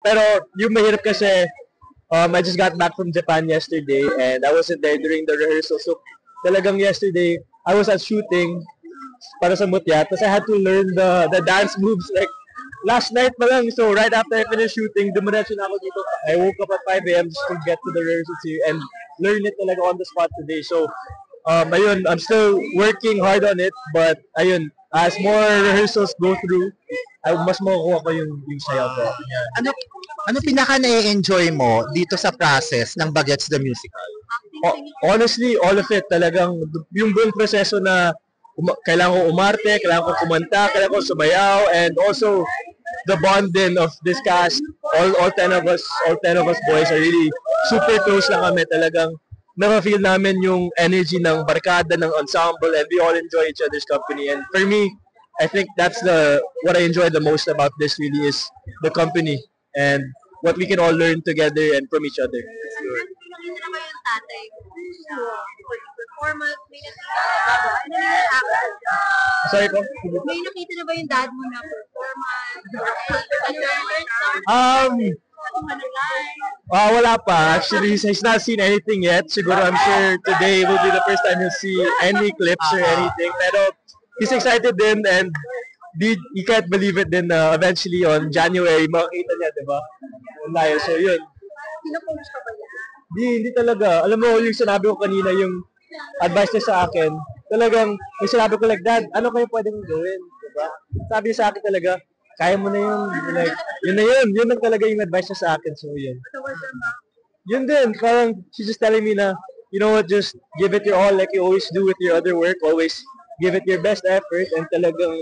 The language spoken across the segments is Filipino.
Pero yung mahirap kasi, I just got back from Japan yesterday and I wasn't there during the rehearsal. So talagang yesterday, I was at shooting para sa Mutya. Tapos I had to learn the dance moves like last night pa lang. So right after I finished shooting, dumiretso na ako dito. I woke up at 5 a.m. just to get to the rehearsals here and learn it talaga on the spot today. So ayun, I'm still working hard on it. But ayun, as more rehearsals go through, mas makukuha ko yung sayaw ko. Yeah. Ano pinaka na-enjoy mo dito sa process ng Bagets the Musical? Honestly, all of it talagang yung buong proseso na kailangan ko umarte, kailangan ko kumanta, kailangan ko sumayaw, and also the bonding of this cast, all 10 of us boys are really super close lang kami. Talagang na-feel namin yung energy ng barkada, ng ensemble, and we all enjoy each other's company. And for me, I think that's what I enjoy the most about this really is the company and what we can all learn together and from each other. Nakita na ba yung tatay performance? Sorry po? May nakita na ba yung dad mo na performance? Wala pa. Actually, he's not seen anything yet. Siguro, I'm sure today will be the first time he'll see any clips or anything. Pero he's excited din and you can't believe it din eventually on January, makikita niya, di ba? Online. So, yun. Pinapost ka ba yan? Hindi talaga. Alam mo, yung sinabi ko kanina, yung advice niya sa akin, talagang, yung sinabi ko like, Dad, ano kayo pwede mong gawin? Diba? Sabi niya sa akin talaga, kaya mo na yun. Like, yun na yun. Yun lang talaga yung advice niya sa akin. So, yun. Yun din. Parang, she's just telling me na, you know what, just give it your all like you always do with your other work. Always give it your best effort and talagang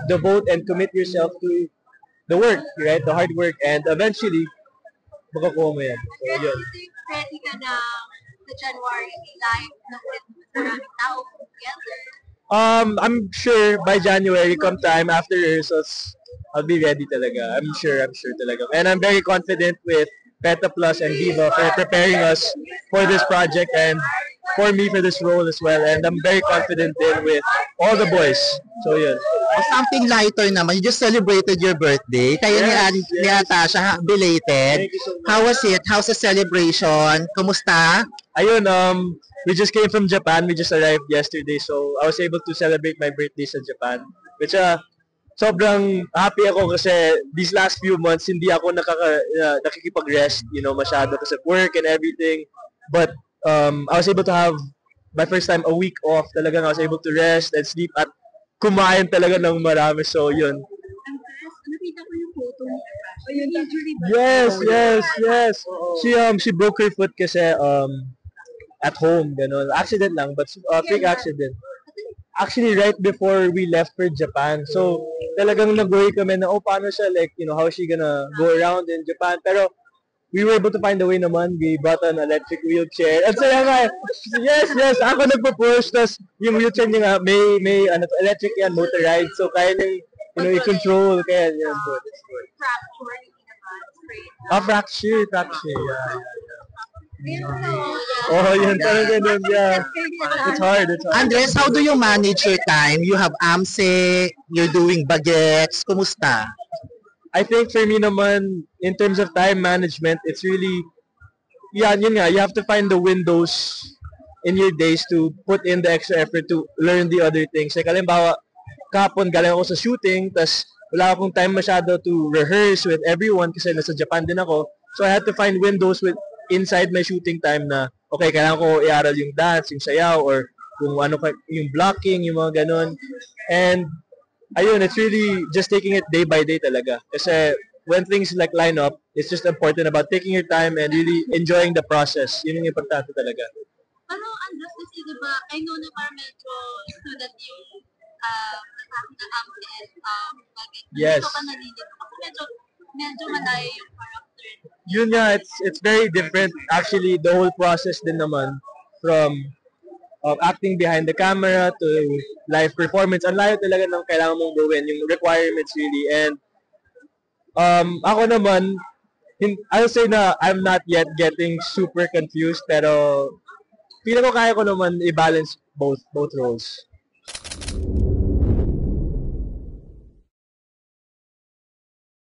devote and commit yourself to the work, right? The hard work. And eventually, makakuha mo yan. So, yun. Ready ka na sa January live na maraming tao together? I'm sure by January, come time after rehearsals, I'll be ready talaga. I'm sure talaga. And I'm very confident with Peta Plus and Viva for preparing us for this project and for me for this role as well. And I'm very confident din with all the boys. So, yun. Something lighter naman. You just celebrated your birthday. Kayo ni Natasha, belated. So how was it? How's the celebration? Kumusta? Ayun, we just came from Japan. We just arrived yesterday. So, I was able to celebrate my birthday sa Japan. Which, sobrang happy ako kasi these last few months, hindi ako nakikipag-rest, masyado kasi work and everything. But, I was able to have my first time a week off. Talagang I was able to rest and sleep at kumain talaga ng marami. So, yun. Nakita ko yung photo mo. Yung injury ba? Yes. She broke her foot kasi at home, gano'n. Accident lang, but freak accident. Actually, right before we left for Japan. So, talagang nag-worry kami na, paano siya, like, how is she gonna go around in Japan? Pero, we were able to find a way naman. We bought an electric wheelchair. At saya nga, yes, ako nagpo-push. Tapos, yung wheelchair niya nga, may electric yan, motorized. So, kaya niyang, i-control. Kaya, yan, good. Fracture. Yun talaga nun, yeah. It's hard. Andres, how do you manage your time? You have AMSE, you're doing bagets. Kumusta? I think for me naman, in terms of time management, it's really, yun nga, you have to find the windows in your days to put in the extra effort to learn the other things. Like, halimbawa, kahapon galing ako sa shooting, tas wala akong time masyado to rehearse with everyone kasi nasa Japan din ako. So I had to find windows inside my shooting time na, okay, kailangan ko i-aral yung dance, yung sayaw, or kung ano, yung blocking, yung mga ganun. And, ayun, it's really just taking it day by day talaga. Kasi when things like line up, it's just important about taking your time and really enjoying the process. Yun yung importante talaga. Pero Andres, kasi diba, I know na parang medyo sudat yung na AMSE bagay. Yes. Ito ka nalilito kasi medyo malayo yung character. Yun nga, it's very different. Actually, the whole process din naman from acting behind the camera to live performance. Ang layo talaga ng kailangan mong gawin, yung requirements really. And ako naman, I'll say na I'm not yet getting super confused, pero feeling ko kaya ko naman i-balance both roles.